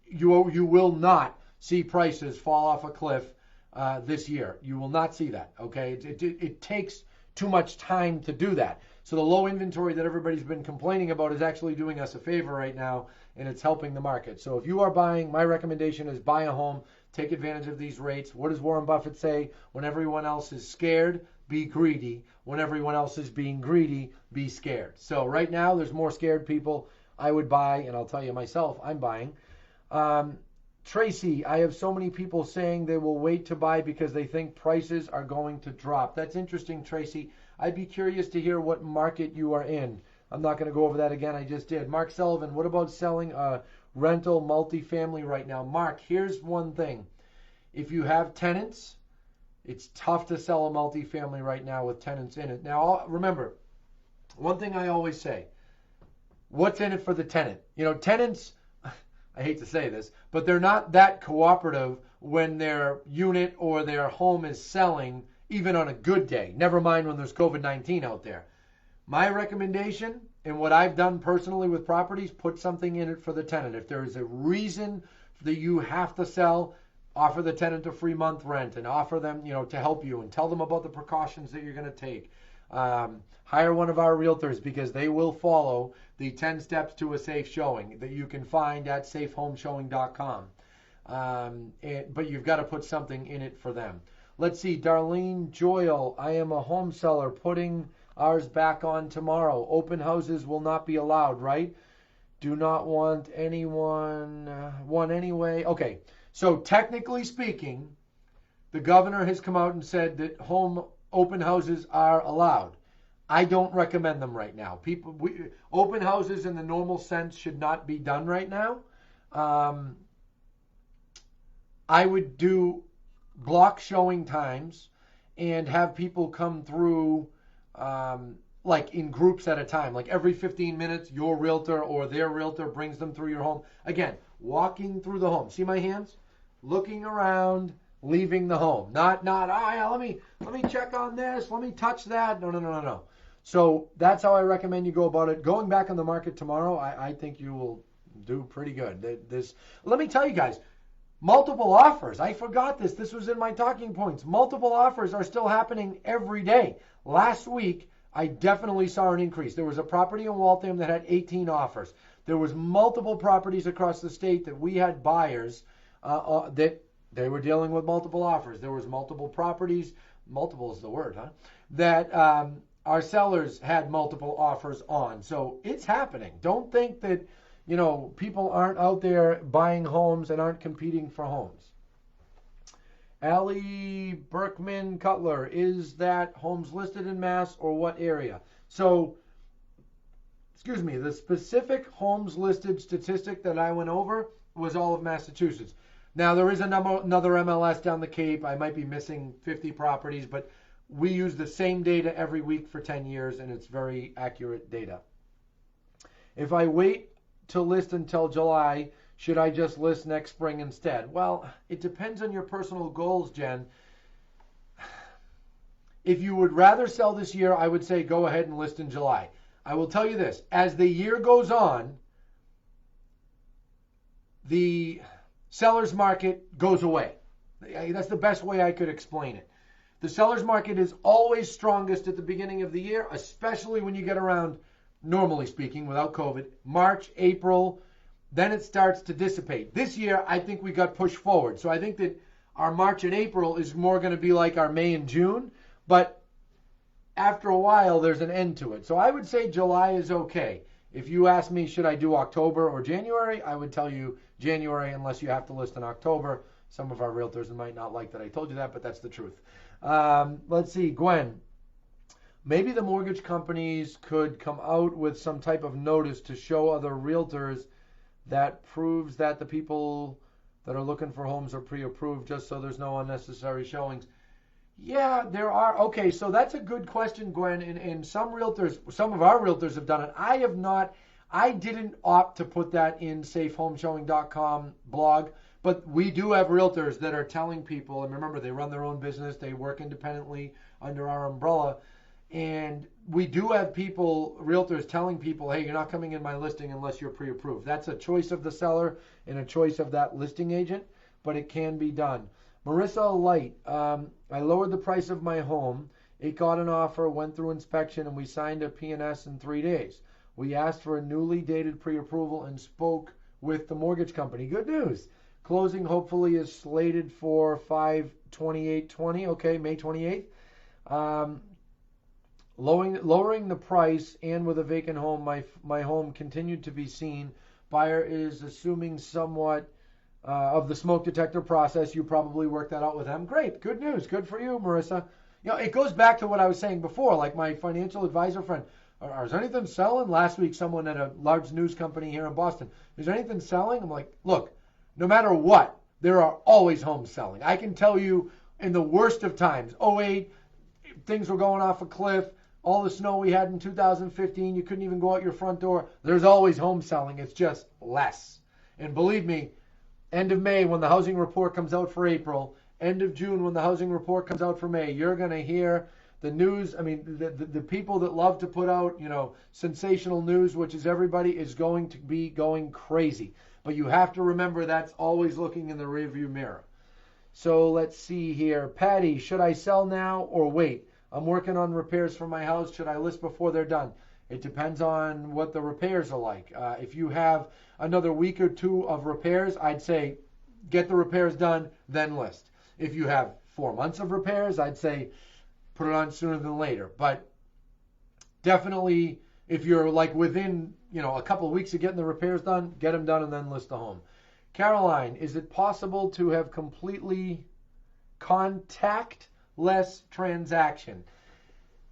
you will not see prices fall off a cliff this year. You will not see that, okay? It takes too much time to do that. So the low inventory that everybody's been complaining about is actually doing us a favor right now, and it's helping the market. So if you are buying, my recommendation is buy a home, take advantage of these rates. What does Warren Buffett say? When everyone else is scared, be greedy. When everyone else is being greedy, be scared. So right now, there's more scared people. I would buy, and I'll tell you myself, I'm buying. Tracy, I have so many people saying they will wait to buy because they think prices are going to drop. That's interesting, Tracy. I'd be curious to hear what market you are in. I'm not going to go over that again. I just did. Mark Sullivan, what about selling a rental multifamily right now? Mark, here's one thing. If you have tenants, it's tough to sell a multifamily right now with tenants in it. Now, remember, one thing I always say, what's in it for the tenant? Tenants, I hate to say this, but they're not that cooperative when their unit or their home is selling, even on a good day. Never mind when there's COVID-19 out there. My recommendation, and what I've done personally with properties, put something in it for the tenant. If there is a reason that you have to sell, offer the tenant a free month rent and offer them, to help you and tell them about the precautions that you're going to take. Hire one of our realtors because they will follow the 10 steps to a safe showing that you can find at safehomeshowing.com. But you've got to put something in it for them. Let's see, Darlene Joyle, I am a home seller putting ours back on tomorrow. Open houses will not be allowed, right? Do not want anyone one anyway. Okay, so technically speaking, the governor has come out and said that home open houses are allowed. I don't recommend them right now. Open houses in the normal sense should not be done right now. I would do block showing times and have people come through like in groups at a time. Like every 15 minutes, your realtor or their realtor brings them through your home. Again, walking through the home. See my hands? Looking around, leaving the home. Not, oh yeah, let me check on this, let me touch that. No. So that's how I recommend you go about it. Going back on the market tomorrow, I think you will do pretty good. Let me tell you guys, multiple offers. I forgot this. This was in my talking points. Multiple offers are still happening every day. Last week, I definitely saw an increase. There was a property in Waltham that had 18 offers. There was multiple properties across the state that we had buyers that they were dealing with multiple offers. There was multiple properties, multiple is the word, huh? That our sellers had multiple offers on. So it's happening. Don't think that, people aren't out there buying homes and aren't competing for homes. Allie Berkman Cutler, is that homes listed in Mass or what area? So, the specific homes listed statistic that I went over was all of Massachusetts. Now, there is another MLS down the Cape. I might be missing 50 properties, but we use the same data every week for 10 years, and it's very accurate data. If I wait to list until July, should I just list next spring instead? Well, it depends on your personal goals, Jen. If you would rather sell this year, I would say go ahead and list in July. I will tell you this, as the year goes on, the seller's market goes away. That's the best way I could explain it. The seller's market is always strongest at the beginning of the year, especially when you get around, normally speaking, without COVID, March, April, then it starts to dissipate. This year, I think we got pushed forward. So I think that our March and April is more going to be like our May and June, but after a while, there's an end to it. So I would say July is okay. If you ask me, should I do October or January, I would tell you January unless you have to list in October. Some of our realtors might not like that I told you that, but that's the truth. Let's see, Gwen. Maybe the mortgage companies could come out with some type of notice to show other realtors that proves that the people that are looking for homes are pre-approved, just so there's no unnecessary showings. Yeah, there are. Okay, so that's a good question, Gwen. And some of our realtors have done it. I have not. I didn't opt to put that in safehomeshowing.com blog, but we do have realtors that are telling people, and remember, they run their own business, they work independently under our umbrella, and we do have realtors telling people, hey, you're not coming in my listing unless you're pre-approved. That's a choice of the seller and a choice of that listing agent, but it can be done. Marissa Light, I lowered the price of my home. It got an offer, went through inspection, and we signed a P&S in 3 days. We asked for a newly dated pre-approval and spoke with the mortgage company. Good news. Closing hopefully is slated for 5/28/20. Okay, May 28th. Lowering the price and with a vacant home, my home continued to be seen. Buyer is assuming somewhat of the smoke detector process. You probably worked that out with them. Great, good news, good for you, Marissa. It goes back to what I was saying before, like my financial advisor friend. Is anything selling? Last week, someone at a large news company here in Boston. Is there anything selling? I'm like, look, no matter what, there are always homes selling. I can tell you in the worst of times, 2008, things were going off a cliff. All the snow we had in 2015, you couldn't even go out your front door. There's always home selling. It's just less. And believe me, end of May when the housing report comes out for April, end of June when the housing report comes out for May, you're going to hear the news. I mean, the people that love to put out, sensational news, which is everybody, is going to be going crazy. But you have to remember that's always looking in the rearview mirror. So let's see here. Patty, should I sell now or wait? I'm working on repairs for my house. Should I list before they're done? It depends on what the repairs are like. If you have another week or two of repairs, I'd say get the repairs done, then list. If you have 4 months of repairs, I'd say put it on sooner than later. But definitely, If you're like within, a couple of weeks of getting the repairs done, get them done and then list the home. Caroline, is it possible to have completely contactless transaction?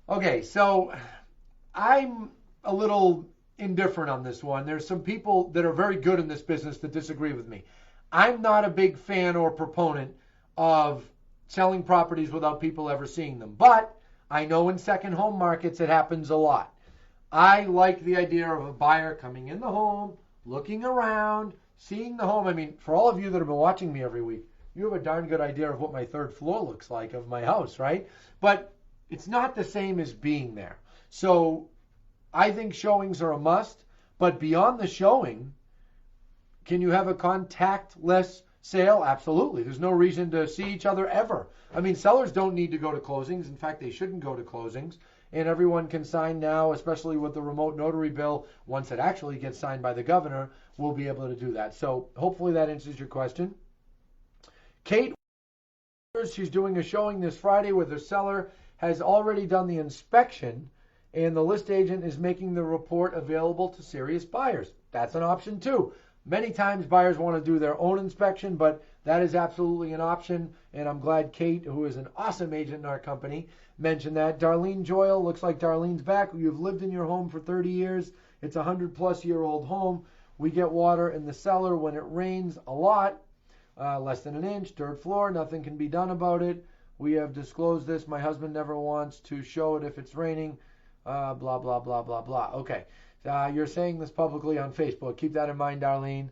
Okay, so I'm a little indifferent on this one. There's some people that are very good in this business that disagree with me. I'm not a big fan or proponent of selling properties without people ever seeing them. But I know in second home markets it happens a lot. I like the idea of a buyer coming in the home, looking around, seeing the home. I mean, for all of you that have been watching me every week, you have a darn good idea of what my third floor looks like of my house, right? But it's not the same as being there. So I think showings are a must. But beyond the showing, can you have a contactless sale? Absolutely. There's no reason to see each other ever. I mean, sellers don't need to go to closings. In fact, they shouldn't go to closings. And everyone can sign now, especially with the remote notary bill. Once it actually gets signed by the governor, we'll be able to do that. So hopefully that answers your question. Kate, she's doing a showing this Friday where the seller has already done the inspection and the list agent is making the report available to serious buyers. That's an option too. Many times buyers want to do their own inspection, but that is absolutely an option. And I'm glad Kate, who is an awesome agent in our company, mentioned that. Darlene Joyle, looks like Darlene's back. You've lived in your home for 30 years. It's a 100-plus-year-old home. We get water in the cellar when it rains a lot, less than an inch, dirt floor. Nothing can be done about it. We have disclosed this. My husband never wants to show it if it's raining. Blah, blah, blah, blah, blah. Okay. You're saying this publicly on Facebook. Keep that in mind, Darlene.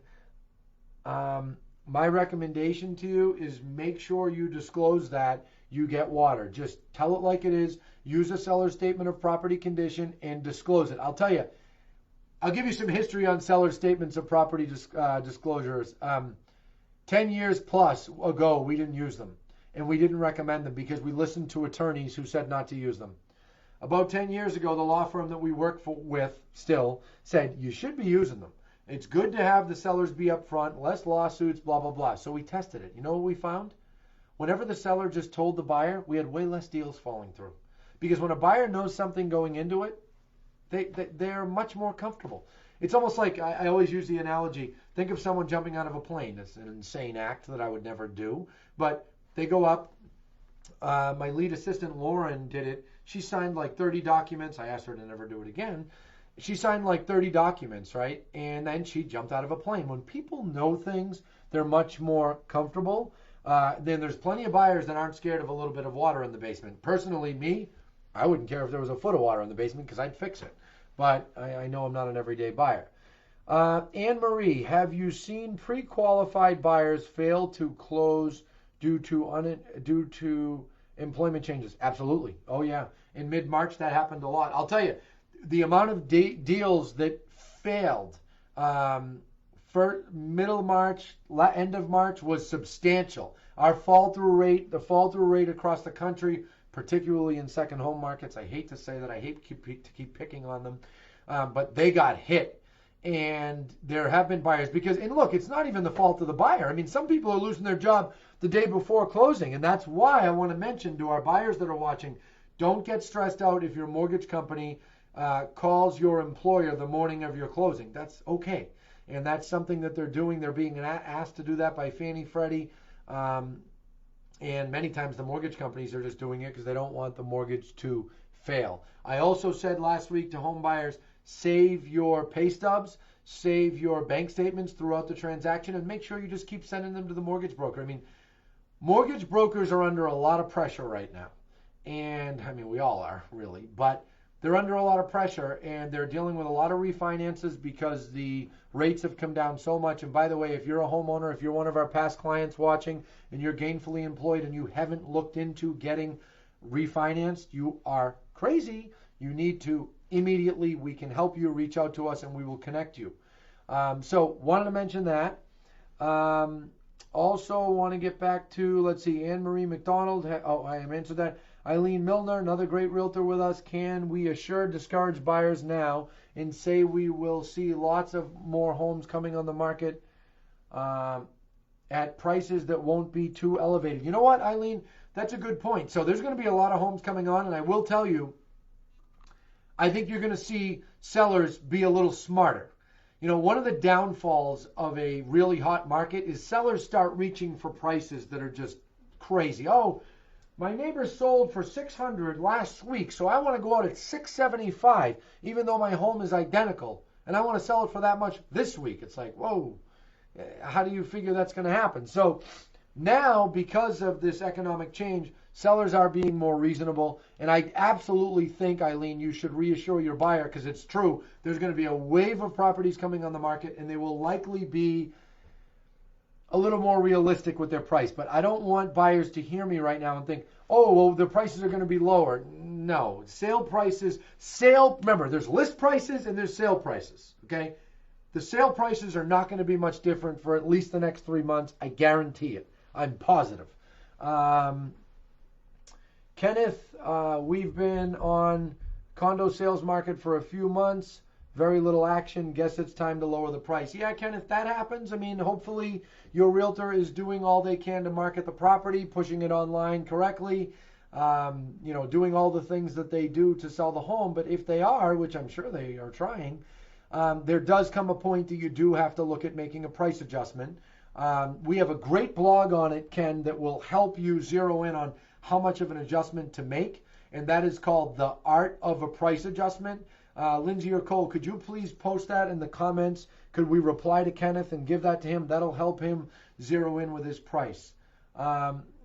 My recommendation to you is make sure you disclose that you get water. Just tell it like it is. Use a seller's statement of property condition and disclose it. I'll tell you, I'll give you some history on seller statements of property disclosures. 10 years plus ago, we didn't use them. And we didn't recommend them because we listened to attorneys who said not to use them. About 10 years ago, the law firm that we work with still said you should be using them. It's good to have the sellers be upfront, less lawsuits, blah, blah, blah. So we tested it. You know what we found? Whenever the seller just told the buyer, we had way less deals falling through. Because when a buyer knows something going into it, they're much more comfortable. It's almost like, I always use the analogy, think of someone jumping out of a plane. It's an insane act that I would never do. But they go up. My lead assistant, Lauren, did it. She signed like 30 documents. I asked her to never do it again. She signed like 30 documents, right? And then she jumped out of a plane. When people know things, they're much more comfortable. Then there's plenty of buyers that aren't scared of a little bit of water in the basement. Personally, me, I wouldn't care if there was a foot of water in the basement because I'd fix it. But I know I'm not an everyday buyer. Anne Marie, have you seen pre-qualified buyers fail to close due to employment changes? Absolutely. Oh, yeah. In mid-March, that happened a lot. I'll tell you, the amount of deals that failed for middle March, end of March was substantial. Our the fall-through rate across the country, particularly in second home markets, I hate to say that, I hate to keep picking on them, but they got hit. And there have been buyers and look, it's not even the fault of the buyer. I mean, some people are losing their job the day before closing, and that's why I want to mention to our buyers that are watching, don't get stressed out if your mortgage company calls your employer the morning of your closing. That's okay. And that's something that they're doing. They're being asked to do that by Fannie, Freddie. And many times the mortgage companies are just doing it because they don't want the mortgage to fail. I also said last week to home buyers, save your pay stubs, save your bank statements throughout the transaction, and make sure you just keep sending them to the mortgage broker. I mean, mortgage brokers are under a lot of pressure right now. And, I mean, we all are, really. But they're under a lot of pressure, and they're dealing with a lot of refinances because the rates have come down so much. And by the way, if you're a homeowner, if you're one of our past clients watching, and you're gainfully employed and you haven't looked into getting refinanced, you are crazy. You need to immediately, we can help you, reach out to us, and we will connect you. So wanted to mention that. Also want to get back to, let's see, Anne-Marie McDonald. I have answered that. Eileen Milner, another great realtor with us. Can we assure discouraged buyers now and say we will see lots of more homes coming on the market at prices that won't be too elevated? You know what, Eileen? That's a good point. So there's going to be a lot of homes coming on, and I will tell you, I think you're going to see sellers be a little smarter. You know, one of the downfalls of a really hot market is sellers start reaching for prices that are just crazy. Oh, my neighbor sold for 600 last week, so I want to go out at 675, even though my home is identical, and I want to sell it for that much this week. It's like, whoa, how do you figure that's going to happen? So now, because of this economic change, sellers are being more reasonable, and I absolutely think, Eileen, you should reassure your buyer, because it's true. There's going to be a wave of properties coming on the market, and they will likely be a little more realistic with their price. But I don't want buyers to hear me right now and think, oh, well, the prices are going to be lower. No, sale prices, remember, there's list prices and there's sale prices, okay? The sale prices are not going to be much different for at least the next 3 months. I guarantee it. I'm positive. Kenneth, we've been on condo sales market for a few months. Very little action. Guess it's time to lower the price. Yeah, Kenneth, that happens. I mean, hopefully your realtor is doing all they can to market the property, pushing it online correctly, doing all the things that they do to sell the home. But if they are, which I'm sure they are trying, there does come a point that you do have to look at making a price adjustment. We have a great blog on it, Ken, that will help you zero in on how much of an adjustment to make, and that is called The Art of a Price Adjustment. Lindsay or Cole, could you please post that in the comments? Could we reply to Kenneth and give that to him? That'll help him zero in with his price.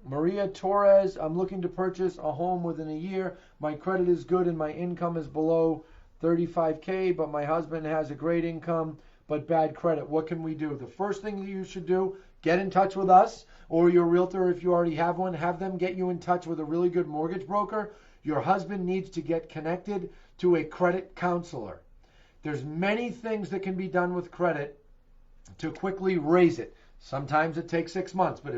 Maria Torres, I'm looking to purchase a home within a year. My credit is good and my income is below 35K, but my husband has a great income but bad credit. What can we do? The first thing that you should do, get in touch with us or your realtor if you already have one. Have them get you in touch with a really good mortgage broker. Your husband needs to get connected to a credit counselor. There's many things that can be done with credit to quickly raise it. Sometimes it takes 6 months, but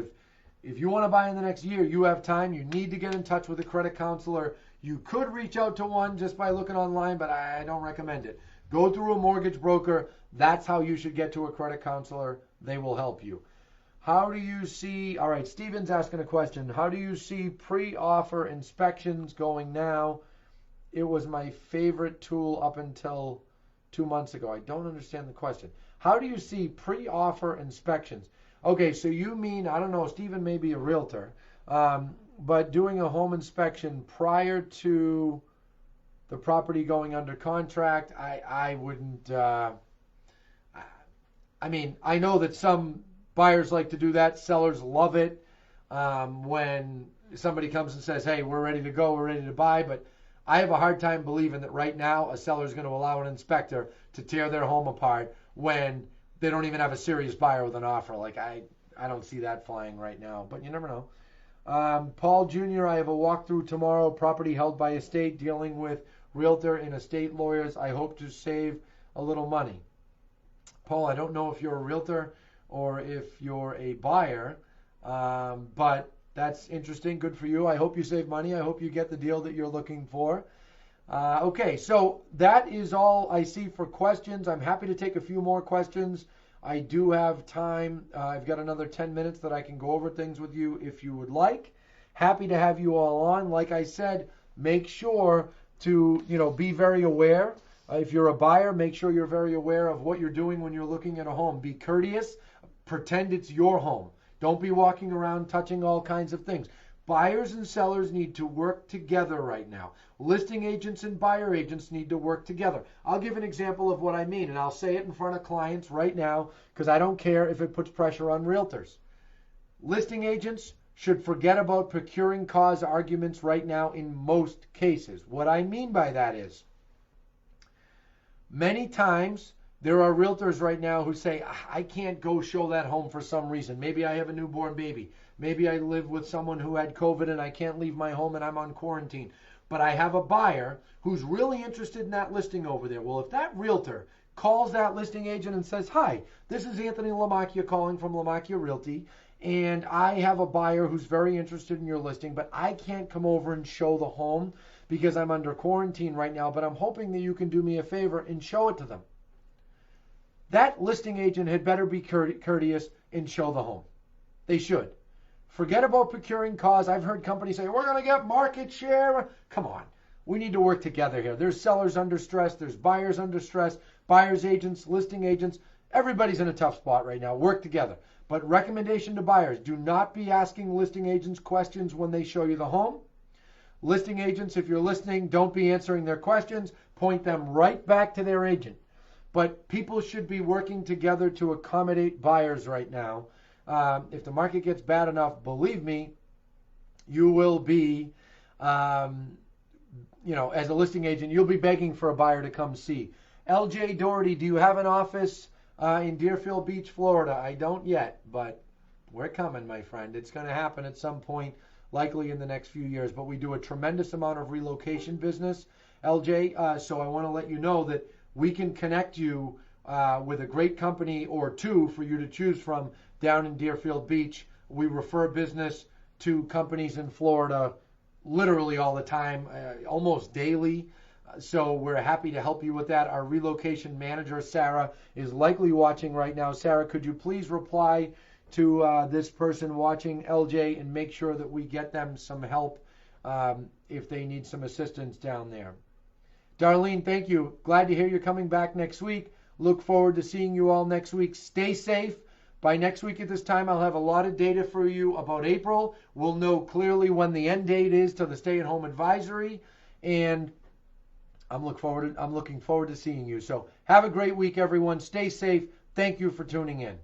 if you want to buy in the next year, you have time. You need to get in touch with a credit counselor. You could reach out to one just by looking online, but I don't recommend it. Go through a mortgage broker. That's how you should get to a credit counselor. They will help you. How do you see, all right, Steven's asking a question. How do you see pre-offer inspections going now? It was my favorite tool up until 2 months ago. I don't understand the question. How do you see pre-offer inspections? Okay, so you mean, I don't know, Steven may be a realtor, but doing a home inspection prior to the property going under contract, I wouldn't, I know that some buyers like to do that. Sellers love it when somebody comes and says, hey, we're ready to go, we're ready to buy. But I have a hard time believing that right now a seller is going to allow an inspector to tear their home apart when they don't even have a serious buyer with an offer. Like, I don't see that flying right now, but you never know. Paul Jr., I have a walkthrough tomorrow. Property held by estate, dealing with realtor and estate lawyers. I hope to save a little money. Paul, I don't know if you're a realtor or if you're a buyer, but that's interesting. Good for you. I hope you save money. I hope you get the deal that you're looking for. Okay, so that is all I see for questions. I'm happy to take a few more questions. I do have time. I've got another 10 minutes that I can go over things with you if you would like. Happy to have you all on. Like I said, make sure to be very aware. If you're a buyer, make sure you're very aware of what you're doing when you're looking at a home. Be courteous. Pretend it's your home. Don't be walking around touching all kinds of things. Buyers and sellers need to work together right now. Listing agents and buyer agents need to work together. I'll give an example of what I mean, and I'll say it in front of clients right now because I don't care if it puts pressure on realtors. Listing agents should forget about procuring cause arguments right now in most cases. What I mean by that is, many times there are realtors right now who say, I can't go show that home for some reason. Maybe I have a newborn baby. Maybe I live with someone who had COVID and I can't leave my home and I'm on quarantine. But I have a buyer who's really interested in that listing over there. Well, if that realtor calls that listing agent and says, hi, this is Anthony Lamacchia calling from Lamacchia Realty, and I have a buyer who's very interested in your listing, but I can't come over and show the home because I'm under quarantine right now, but I'm hoping that you can do me a favor and show it to them. That listing agent had better be courteous and show the home. They should. Forget about procuring cause. I've heard companies say, we're going to get market share. Come on. We need to work together here. There's sellers under stress. There's buyers under stress. Buyers agents, listing agents. Everybody's in a tough spot right now. Work together. But recommendation to buyers, do not be asking listing agents questions when they show you the home. Listing agents, if you're listening, don't be answering their questions. Point them right back to their agent. But people should be working together to accommodate buyers right now. If the market gets bad enough, believe me, you will be, as a listing agent, you'll be begging for a buyer to come see. LJ Doherty, do you have an office in Deerfield Beach, Florida? I don't yet, but we're coming, my friend. It's going to happen at some point, likely in the next few years. But we do a tremendous amount of relocation business, LJ. So I want to let you know that we can connect you with a great company or two for you to choose from down in Deerfield Beach. We refer business to companies in Florida literally all the time, almost daily. So we're happy to help you with that. Our relocation manager, Sarah, is likely watching right now. Sarah, could you please reply to this person watching, LJ, and make sure that we get them some help if they need some assistance down there. Darlene, thank you. Glad to hear you're coming back next week. Look forward to seeing you all next week. Stay safe. By next week at this time, I'll have a lot of data for you about April. We'll know clearly when the end date is to the stay-at-home advisory, and I'm looking forward to seeing you. So have a great week, everyone. Stay safe. Thank you for tuning in.